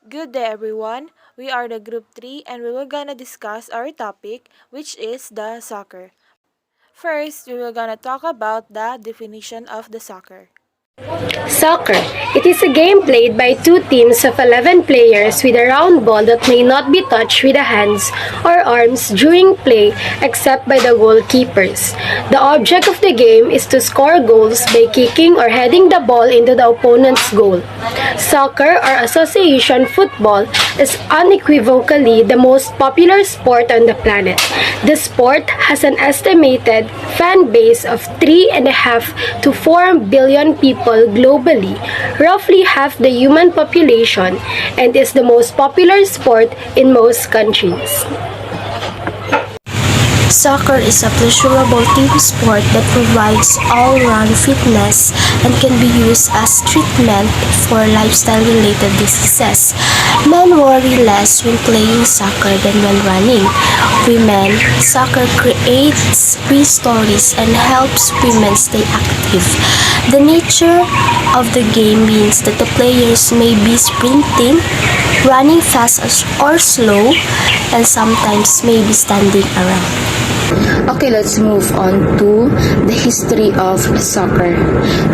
Good day everyone. We are the group 3 and we will gonna discuss our topic which is the soccer. First, we will gonna talk about the definition of the soccer. Soccer. It is a game played by two teams of 11 players with a round ball that may not be touched with the hands or arms during play except by the goalkeepers. The object of the game is to score goals by kicking or heading the ball into the opponent's goal. Soccer or association football is unequivocally the most popular sport on the planet. The sport has an estimated fan base of 3.5 to 4 billion people globally, roughly half the human population, and is the most popular sport in most countries. Soccer is a pleasurable team sport that provides all-round fitness and can be used as treatment for lifestyle-related diseases. Men worry less when playing soccer than when running. Women, soccer creates pre-stories and helps women stay active. The nature of the game means that the players may be sprinting, running fast or slow, and sometimes may be standing around. Okay, let's move on to the history of soccer.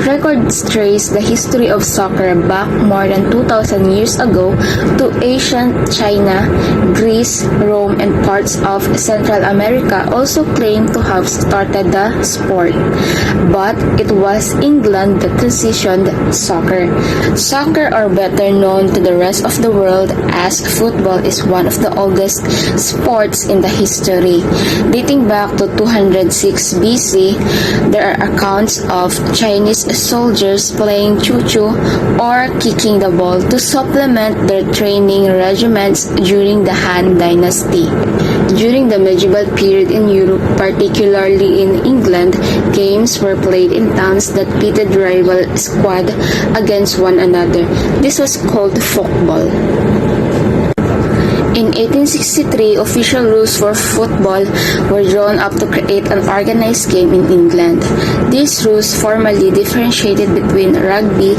Records trace the history of soccer back more than 2,000 years ago to ancient China, Greece, Rome, and parts of Central America also claim to have started the sport. But it was England that transitioned soccer. Soccer, or better known to the rest of the world as football, is one of the oldest sports in the history. Dating back to 206 BC, there are accounts of Chinese soldiers playing chuchu or kicking the ball to supplement their training regiments during the Han Dynasty. During the medieval period in Europe, particularly in England, games were played in towns that pitted rival squads against one another. This was called folkball. In 1863, official rules for football were drawn up to create an organized game in England. These rules formally differentiated between rugby,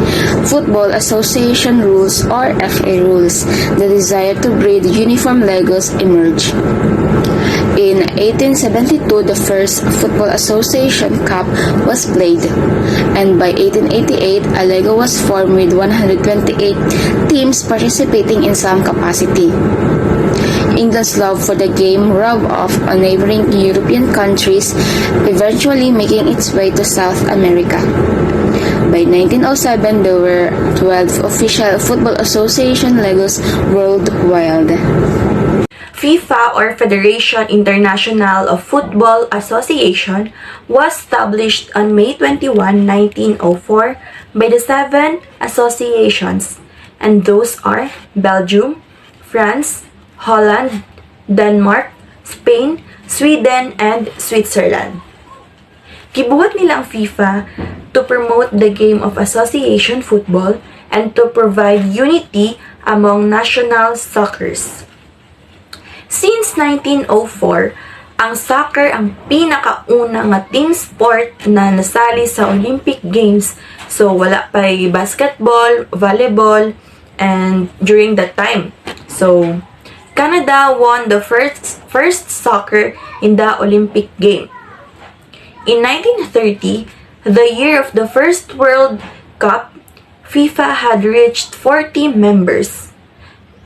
football association rules, or FA rules. The desire to breed uniform legos emerged. In 1872, the first Football Association Cup was played, and by 1888, a Lego was formed with 128 teams participating in some capacity. England's love for the game rubbed off on neighboring European countries, eventually making its way to South America. By 1907, there were 12 official Football Association Legos worldwide. FIFA, or Federation Internationale of Football Association, was established on May 21, 1904 by the 7 associations, and those are Belgium, France, Holland, Denmark, Spain, Sweden, and Switzerland. Gibuhat nila ang FIFA to promote the game of association football and to provide unity among national soccers. Since 1904, ang soccer ang pinakauna nga team sport na nasali sa Olympic Games. So wala pa basketball, volleyball, and during that time. So Canada won the first soccer in the Olympic game. In 1930, the year of the first World Cup, FIFA had reached 40 members.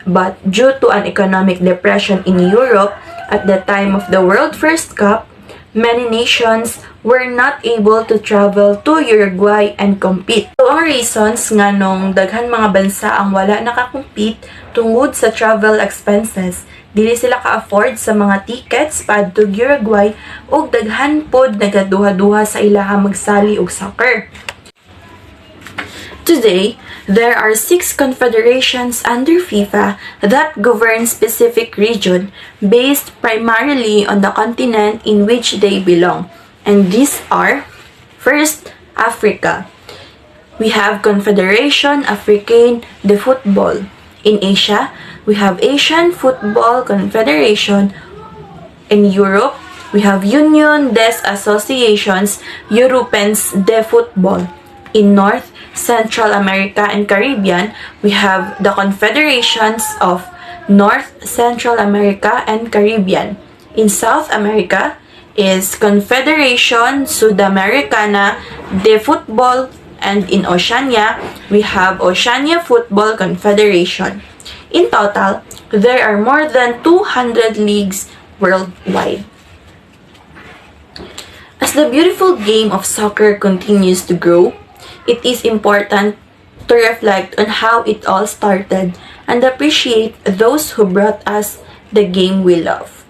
But due to an economic depression in Europe at the time of the World First Cup, many nations were not able to travel to Uruguay and compete. So, ang reasons nga nung daghan mga bansa ang wala nakakompete tungod sa travel expenses. Dili sila ka-afford sa mga tickets padto Uruguay ug daghan pod nagaduha-duha sa ilaha magsali og soccer. Today, there are 6 confederations under FIFA that govern specific region based primarily on the continent in which they belong. And these are, first, Africa. We have Confederation Africaine de Football. In Asia, we have Asian Football Confederation. In Europe, we have Union des Associations Européennes de Football. In North, Central America and Caribbean, we have the Confederations of North, Central America, and Caribbean. In South America is Confederation Sudamericana de Football, and in Oceania, we have Oceania Football Confederation. In total, there are more than 200 leagues worldwide. As the beautiful game of soccer continues to grow, it is important to reflect on how it all started and appreciate those who brought us the game we love.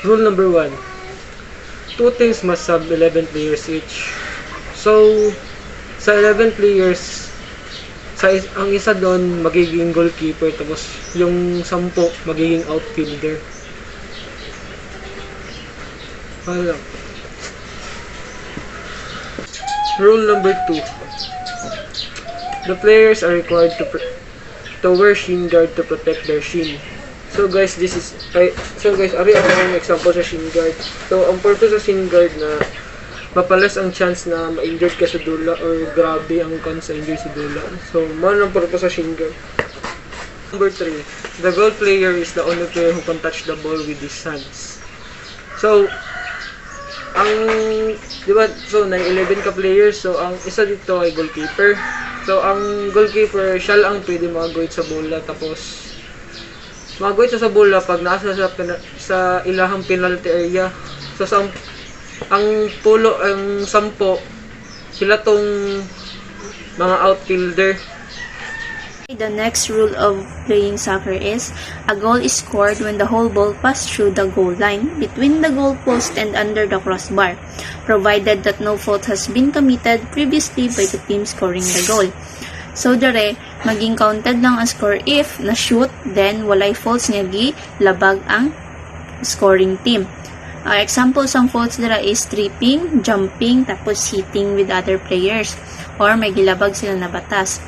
Rule number 1. Two teams must have 11 players each. So, sa 11 players, ang isa doon magiging goalkeeper, tapos yung 10 magiging outfielder. Wala. Rule number 2. The players are required to wear shin guard to protect their shin. So guys, ari ako ng example sa shin guard. So ang purpose sa shin guard na mapalas ang chance na ma-injured ka sa dula or grabe ang chance sa injury sa dula. So man ang purpose sa shin guard. Number 3. The goal player is the only player who can touch the ball with his hands. So so 11 ka players, so ang isa dito ay goalkeeper. So ang goalkeeper, siya lang pwede mag-guide sa bola, tapos mag-guide sa bola pag nasa sa ilahang penalty area. So ang 10 sila tong mga outfielder. The next rule of playing soccer is a goal is scored when the whole ball passed through the goal line, between the goal post and under the crossbar, provided that no fault has been committed previously by the team scoring the goal. So dere, maging counted lang ang score if na-shoot, then walay faults nga labag ang scoring team. Examples ng faults dira is tripping, jumping, tapos hitting with other players, or may gilabag sila na batas.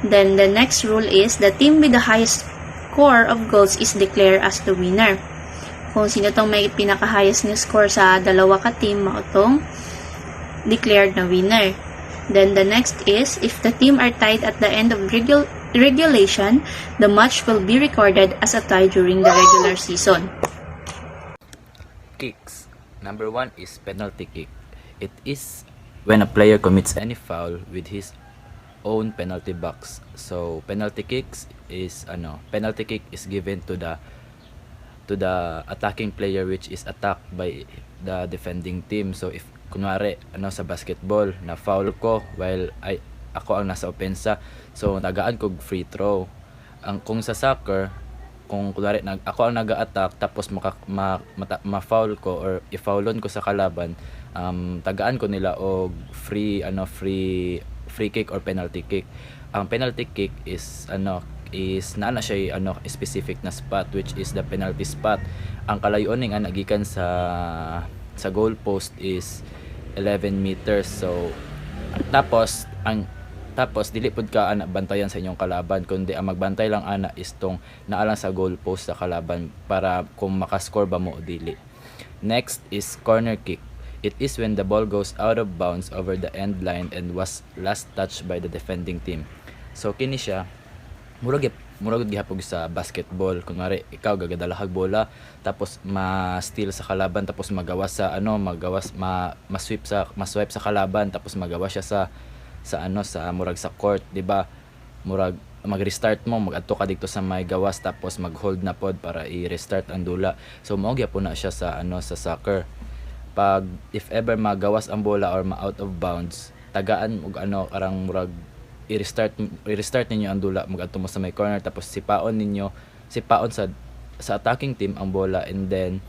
Then the next rule is the team with the highest score of goals is declared as the winner. Kung sino tong may pinaka-highest nga score sa dalawa ka team, mao tong declared na winner. Then the next is if the team are tied at the end of regulation, the match will be recorded as a tie during the regular season. Kicks. Number 1 is penalty kick. It is when a player commits any foul with his own penalty box. So penalty kick is given to the attacking player which is attacked by the defending team. So if kunwari sa basketball na foul ko while ako ang nasa opensa, so nagaan ko free throw. Kung sa soccer, kung kunwari ako ang nag-attack tapos ma-foul ko or i-foulon ko sa kalaban, tagaan ko nila og free kick or penalty kick. Ang penalty kick is naana siya specific na spot which is the penalty spot. Ang kalayon nga nagikan sa goal post is 11 meters. So tapos dili pud ka bantayan sa inyong kalaban, kundi ang magbantay lang is tong naalang sa goal post sa kalaban para kung makascore ba mo o dili. Next is corner kick. It is when the ball goes out of bounds over the end line and was last touched by the defending team. So kini siya murag gihapog sa basketball. Kunwari ikaw gagadalahag bola tapos ma-steal sa kalaban, tapos ma-swipe sa kalaban, tapos magawa siya sa murag sa court, di ba? Murag mag-restart mo, mag-adto ka dito sa may gawas tapos mag-hold na pod para i-restart ang dula. So mao gyapon na siya sa soccer. Pag if ever magawas ang bola or ma-out of bounds, tagaan og arang murag i-restart ninyo ang dula, mag-adto mo sa may corner, tapos sipaon sa attacking team ang bola, and then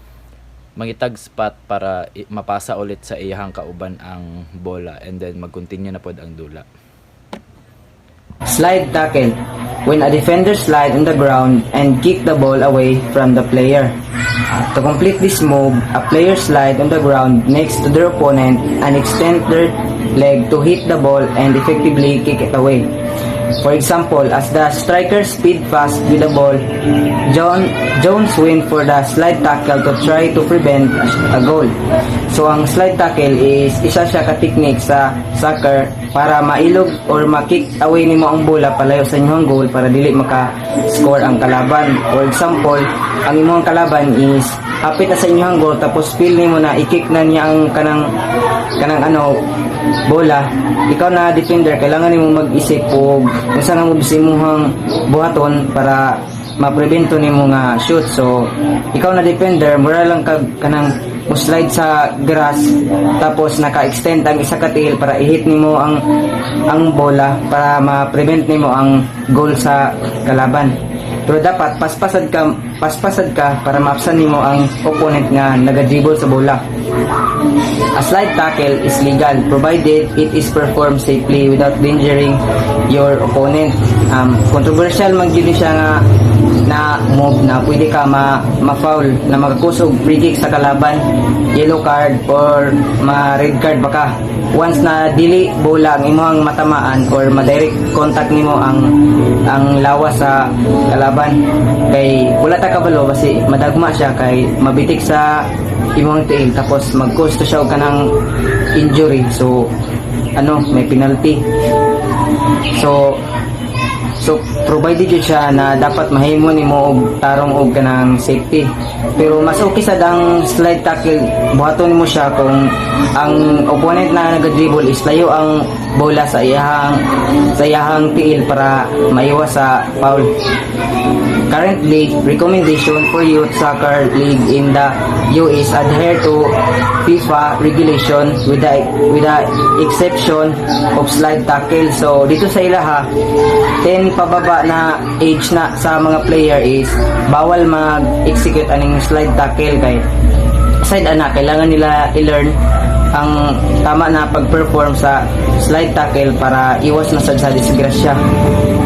mangitag spot para mapasa ulit sa iyahang kauban ang bola, and then mag-continue na pod ang dula. Slide tackle. When a defender slide on the ground and kick the ball away from the player. To complete this move, a player slide on the ground next to their opponent and extend their leg to hit the ball and effectively kick it away. For example, as the striker speed fast with the ball, Jones went for the slide tackle to try to prevent a goal. So ang slide tackle is isa siya ka technique sa soccer para mailog or ma-kick away nimo ang bola palayo sa inyong goal para dili maka-score ang kalaban. For example, ang imong kalaban is hapit na sa inyong goal tapos feel nimo na i-kick na niya ang kanang bola. Ikaw na defender, kailangan nimo mag-isip og unsa nga moves imong buhaton para ma-prevento nimo nga shoot. So ikaw na defender, mura lang kanang slide sa grass tapos naka-extend ang isa ka tail para i-hit nimo ang bola para ma-prevent nimo ang goal sa kalaban. Pero dapat paspasad ka para maapsan nimo ang opponent nga naga-dribble sa bola. A slide tackle is legal provided it is performed safely without endangering your opponent. Controversial man gyud siya na move na pwede ka ma-foul na makakusog free kick sa kalaban, yellow card or ma-red card baka once na dili bola ang imong matamaan or ma-direct contact nimo ang lawas sa kalaban kay wala ta kabalo kasi madagma siya kay mabitik sa imong tail tapos mag-cause to siya og kanang injury. So may penalty. So provided yun siya na dapat mahimo nimo og tarong og kanang safety. Pero mas okay sa dang slide tackle, buhaton nimo siya kung ang opponent na nag-dribble is layo ang bola sa iyahang tiil para maiwas sa foul. Currently, recommendation for youth soccer league in the US adhere to FIFA regulation with the exception of slide tackle. So dito sa ilaha 10 pababa na age na sa mga player is bawal mag-execute aning slide tackle kay aside kailangan nila i-learn ang tama na pag-perform sa slide tackle para iwas na sa disgrasya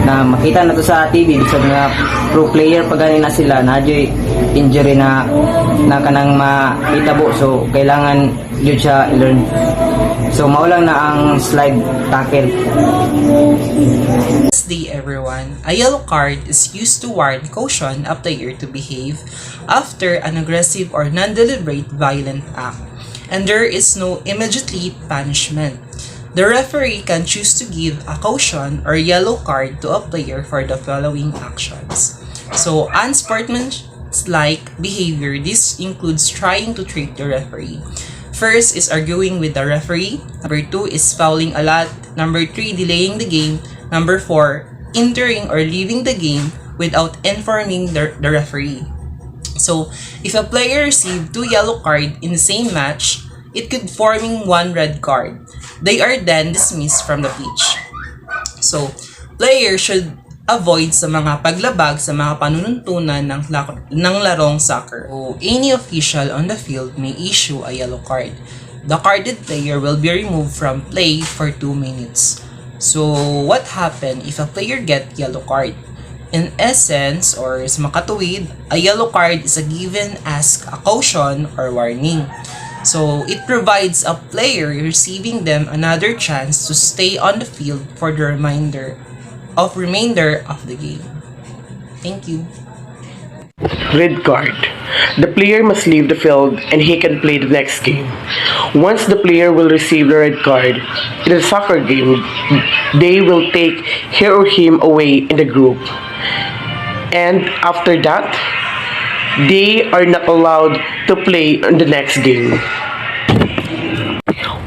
na makita na to sa TV bisag nga pro player pag na sila nadyoy injury na kanang mahitabo. So kailangan yun siya learn. So maulang na ang slide tackle. Day everyone, a yellow card is used to warn caution a player to behave after an aggressive or non-deliberate violent act, and there is no immediately punishment. The referee can choose to give a caution or yellow card to a player for the following actions. So, unsportsmanlike behavior, this includes trying to trick the referee. First is arguing with the referee. Number 2 is fouling a lot. Number 3, delaying the game. Number 4, entering or leaving the game without informing the referee. So, if a player received 2 yellow cards in the same match, it could forming 1 red card. They are then dismissed from the pitch. So, players should avoid sa mga paglabag sa mga panununtunan ng larong soccer. So, any official on the field may issue a yellow card. The carded player will be removed from play for 2 minutes. So, what happen if a player get yellow card? In essence, or sa makatuwid, a yellow card is a given as a caution or warning. So, it provides a player receiving them another chance to stay on the field for the remainder of the game. Thank you. Red card. The player must leave the field and he can play the next game. Once the player will receive the red card in a soccer game, they will take her or him away in the group. And after that, they are not allowed to play in the next game.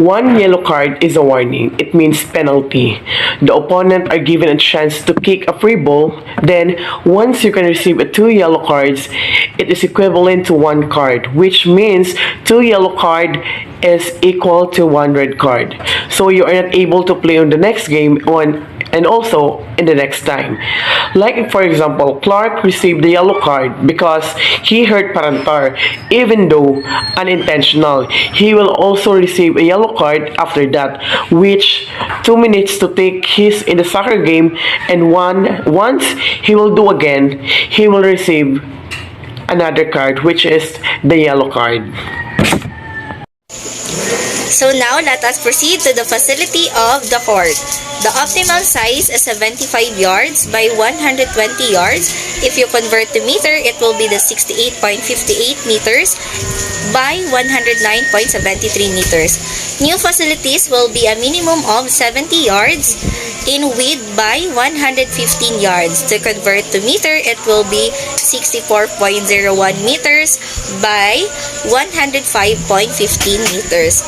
1 yellow card is a warning. It means penalty. The opponent are given a chance to kick a free ball. Then, once you can receive 2 yellow cards, it is equivalent to 1 card, which means 2 yellow card is equal to 1 red card. So you are not able to play on the next game and also in the next time. Like for example, Clark received the yellow card because he hurt Parantar, even though unintentional. He will also receive a yellow card after that, which 2 minutes to take his in the soccer game, and once he will do again, he will receive another card, which is the yellow card. So now let us proceed to the facility of the court. The optimal size is 75 yards by 120 yards. If you convert to meter, it will be the 68.58 meters by 109.73 meters. New facilities will be a minimum of 70 yards in width by 115 yards. To convert to meter, it will be 64.01 meters by 105.15 meters.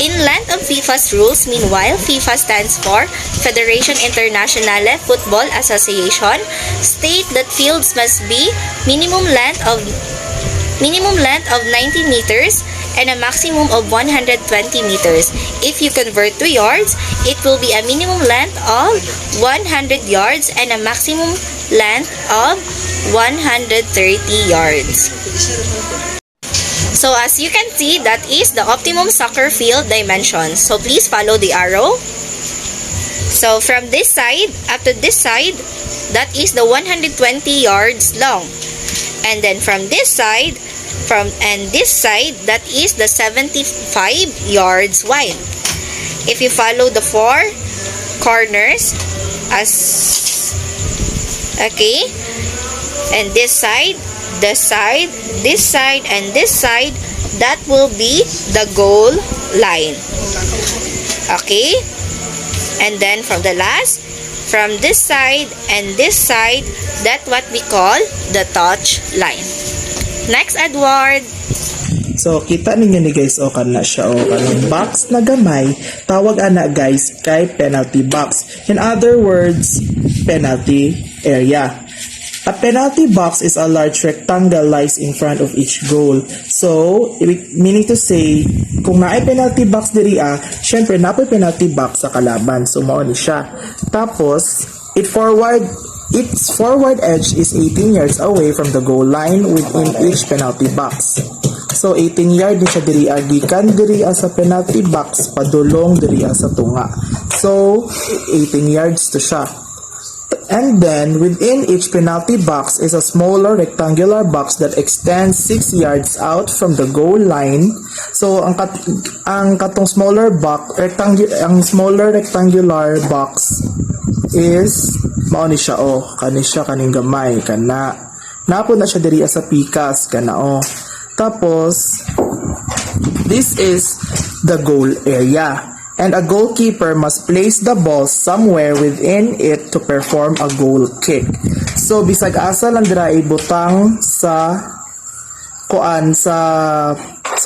In length of FIFA's rules, meanwhile, FIFA stands for Federation Internazionale Football Association, state that fields must be minimum length of 90 meters and a maximum of 120 meters. If you convert to yards, it will be a minimum length of 100 yards and a maximum length of 130 yards. So as you can see, that is the optimum soccer field dimensions. So please follow the arrow. So from this side up to this side, that is the 120 yards long. And then from this side, that is the 75 yards wide. If you follow the four corners, okay, and this side, this side, this side, and this side, that will be the goal line. Okay, and then from this side and this side, that's what we call the touch line. Next, Edward. So, kita ninyo ni guys, o kana siya, o kanang box na gamay, tawag ana guys kay penalty box. In other words, penalty area. A penalty box is a large rectangle lies in front of each goal. So, meaning to say, kung naay penalty box diri syempre napoy penalty box sa kalaban. So, mao ni siya. Tapos, its forward edge is 18 yards away from the goal line within each penalty box. So 18 yards di siya diri gikan diri sa penalty box padulong diri sa tunga. So 18 yards to siya. And then within each penalty box is a smaller rectangular box that extends 6 yards out from the goal line. So ang katong smaller rectangular box is mao ni siya kaning gamay napod na siya diri sa pikas tapos this is the goal area and a goalkeeper must place the ball somewhere within it to perform a goal kick. So bisag asa lang dira ibutang sa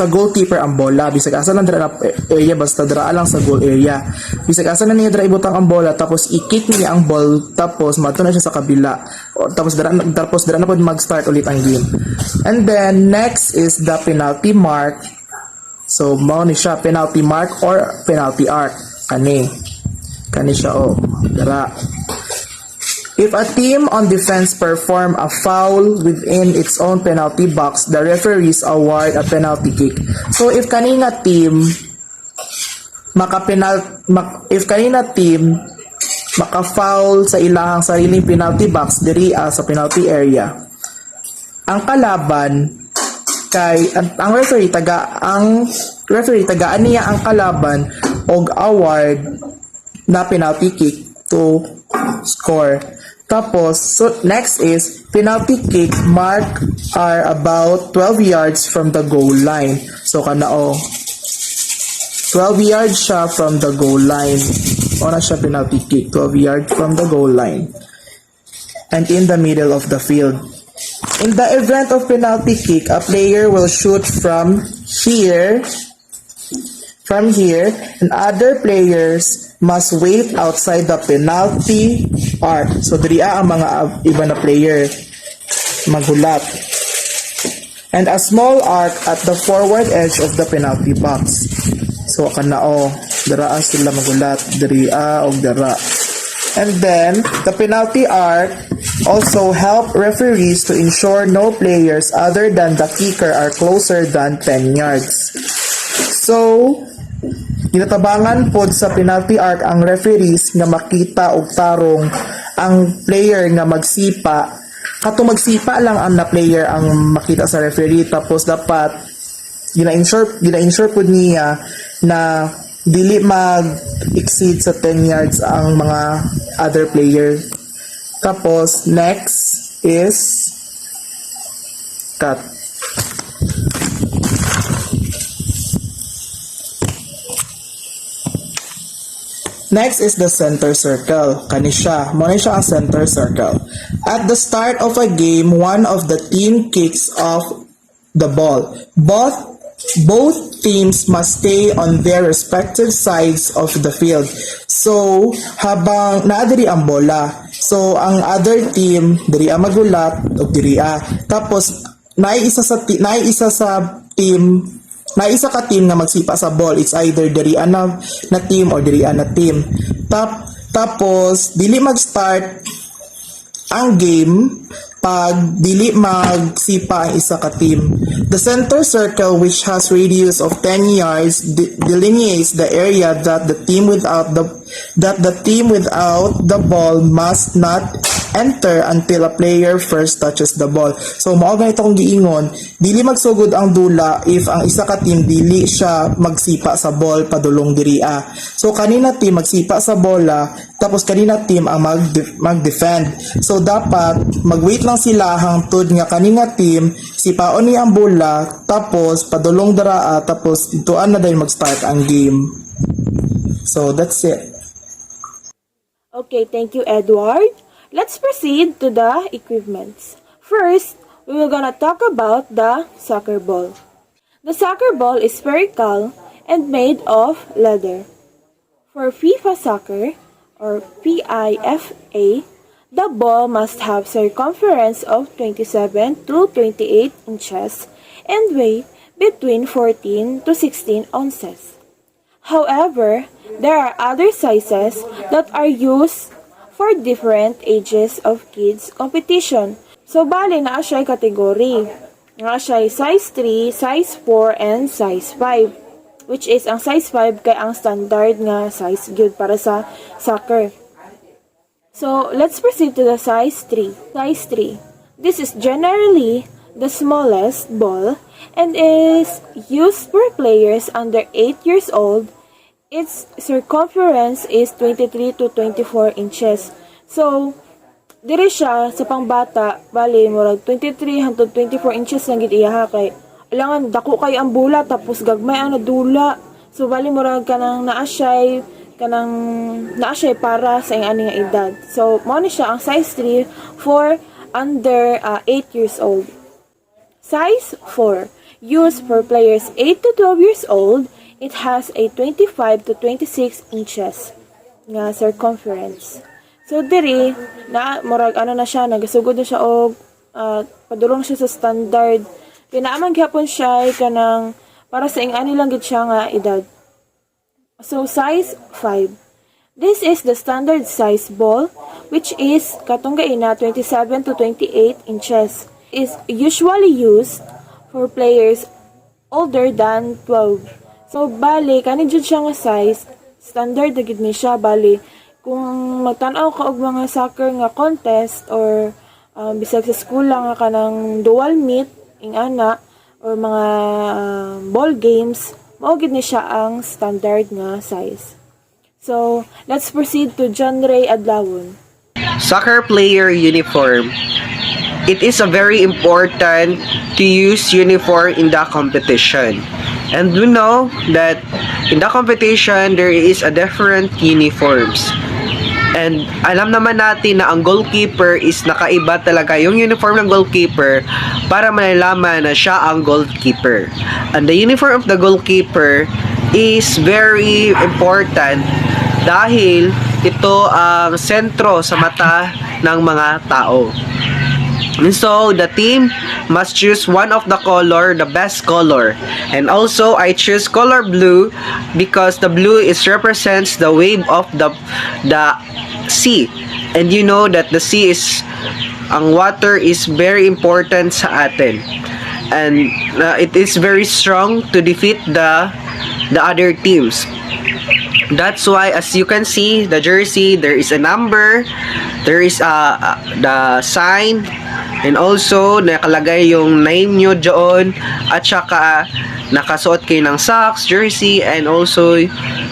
goalkeeper ang bola, bisag asa lang dira area, basta dira lang sa goal area, bisag asa na niya dira ibutang ang bola tapos i-kick niya ang ball tapos madto na siya sa kabila tapos dira na pod mag-start ulit ang game. And then next is the penalty mark. So mao ni siya penalty mark or penalty arc kani siya dira. If a team on defense perform a foul within its own penalty box, the referees award a penalty kick. So if kanina team maka-foul sa ilahang sariling penalty box diri sa penalty area, ang kalaban ang referee tagaan niya ang kalaban og award na penalty kick to score. Tapos, so next is penalty kick mark are about 12 yards from the goal line. So 12 yards siya from the goal line. Ona siya penalty kick, 12 yards from the goal line. And in the middle of the field. In the event of penalty kick, a player will shoot from here, and other players must wait outside the penalty arc. So diri ang mga iba na player maghulat. And a small arc at the forward edge of the penalty box. So dira sila maghulat, diri og dira. And then the penalty arc also help referees to ensure no players other than the kicker are closer than 10 yards. So ginatabangan pod sa penalty arc ang referees nga makita og tarong ang player nga magsipa. Katong magsipa lang ang na player ang makita sa referee, tapos dapat gina-ensure pod niya na dili mag-exceed sa 10 yards ang mga other player. Tapos next is cut. Next is the center circle. Kani siya. Muna siya ang center circle. At the start of a game, one of the team kicks off the ball. Both teams must stay on their respective sides of the field. So, habang naadiri ang bola, so ang other team, diri magulat o diri. Tapos, naisa ka team na magsipa sa ball. It's either diri na team or diri na team. Tapos, dili mag-start ang game pag dili magsipa ang isa ka team. The center circle, which has radius of 10 yards, delineates the area that the team without the ball must not enter until a player first touches the ball. So mao ganito kung giingon, dili magsugod ang dula if ang isa ka team dili siya magsipa sa ball padulong diri. So kanina team magsipa sa bola, tapos kanina team ang mag-defend. So dapat mag-wait lang sila hangtod nga kanina team sipaon ni ang bola, tapos padulong dara, tapos ituan na dahil mag-start ang game. So that's it. Okay, thank you, Edward. Let's proceed to the equipments. First, we will gonna talk about the soccer ball. The soccer ball is spherical and made of leather. For FIFA soccer, or FIFA, the ball must have circumference of 27 to 28 inches and weigh between 14 to 16 ounces. However, there are other sizes that are used for different ages of kids competition. So, bali na siya kategory. Nga siya size 3, size 4, and size 5. Which is, ang size 5 kay ang standard nga size gyud para sa soccer. So, let's proceed to the size 3. Size 3. This is generally the smallest ball and is used for players under 8 years old. Its circumference is 23 to 24 inches. So, diri siya sa pangbata, bali, murag 23 hangtod 24 inches lang gid iya kay alangan dako kay ang bula tapos gagmay ang nadula. So, bali, murag kanang naasyay para sa iyang nga edad. So, mao ni siya ang size 3 for under 8 years old. Size 4, used for players 8 to 12 years old. It has a 25 to 26 inches nga circumference. So, diri, na, murag, na siya, nagasugod na siya og padulong siya sa standard. Pinaaman gyapon siya, kanang, para sa ingani lang gid siya nga edad. So, size 5. This is the standard size ball, which is, katong gaina, 27 to 28 inches. Is usually used for players older than 12. So, bali, kani dyan siya nga size, standard na gid ni siya, bali, kung magtanaw ka og mga soccer nga contest or bisag sa school lang nga kanang dual meet, ingana, or mga ball games, mao gid ni siya ang standard nga size. So, let's proceed to John Ray Adlawon. Soccer player uniform. It is a very important to use uniform in the competition. And we know that in the competition, there is a different uniforms. And alam naman natin na ang goalkeeper is nakaiba talaga yung uniform ng goalkeeper para malalaman na siya ang goalkeeper. And the uniform of the goalkeeper is very important dahil ito ang sentro sa mata ng mga tao. And so, the team must choose one of the color, the best color. And also, I choose color blue because the blue is represents the wave of the sea. And you know that the sea is, ang water is very important sa atin. And it is very strong to defeat the other teams. That's why, as you can see, the jersey, there is a number, there is the sign, and also nakalagay yung ninyo doon, at saka nakasuot kayo ng socks, jersey, and also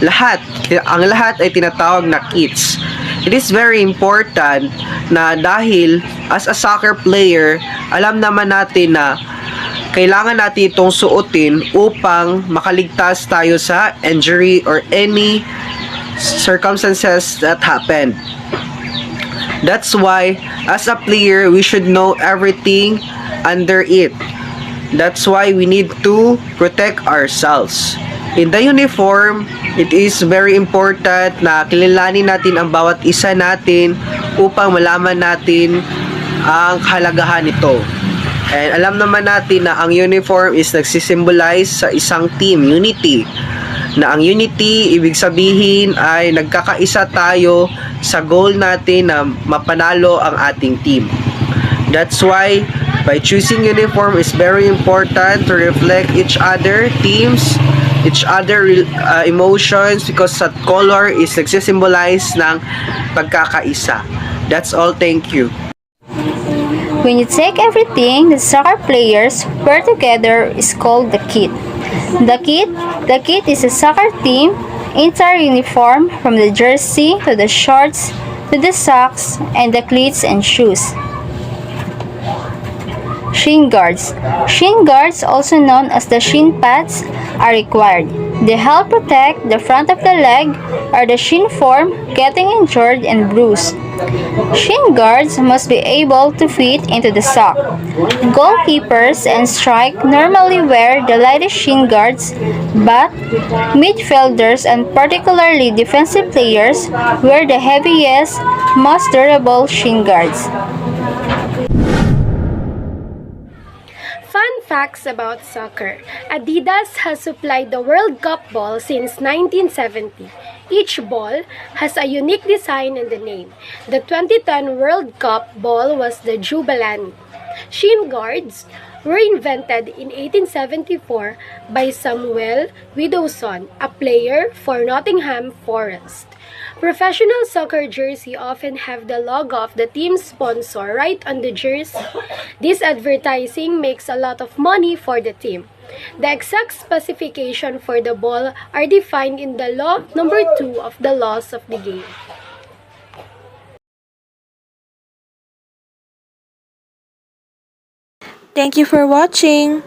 lahat. Ang lahat ay tinatawag na kits. It is very important na dahil as a soccer player, alam naman natin na kailangan natin itong suotin upang makaligtas tayo sa injury or any circumstances that happened. That's why, as a player, we should know everything under it. That's why we need to protect ourselves. In the uniform, it is very important na kilalanin natin ang bawat isa natin upang malaman natin ang kahalagahan nito. And alam naman natin na ang uniform is nagsisimbolize sa isang team, unity. Na ang unity, ibig sabihin ay nagkakaisa tayo sa goal natin na mapanalo ang ating team. That's why by choosing uniform is very important to reflect each other teams, each other emotions, because that color is nagsisimbolize ng pagkakaisa. That's all, thank you. When you take everything the soccer players wear together is called the kit. The kit is a soccer team entire uniform from the jersey to the shorts to the socks and the cleats and shoes. Shin guards. Shin guards, also known as the shin pads, are required. They help protect the front of the leg or the shin from getting injured and bruised. Shin guards must be able to fit into the sock. Goalkeepers and strike normally wear the lightest shin guards, but midfielders and particularly defensive players wear the heaviest, most durable shin guards. Fun facts about soccer. Adidas has supplied the World Cup ball since 1970. Each ball has a unique design and a name. The 2010 World Cup ball was the Jubilant. Shin guards were invented in 1874 by Samuel Widdowson, a player for Nottingham Forest. Professional soccer jersey often have the logo of the team sponsor right on the jersey. This advertising makes a lot of money for the team. The exact specification for the ball are defined in the law number 2 of the laws of the game. Thank you for watching.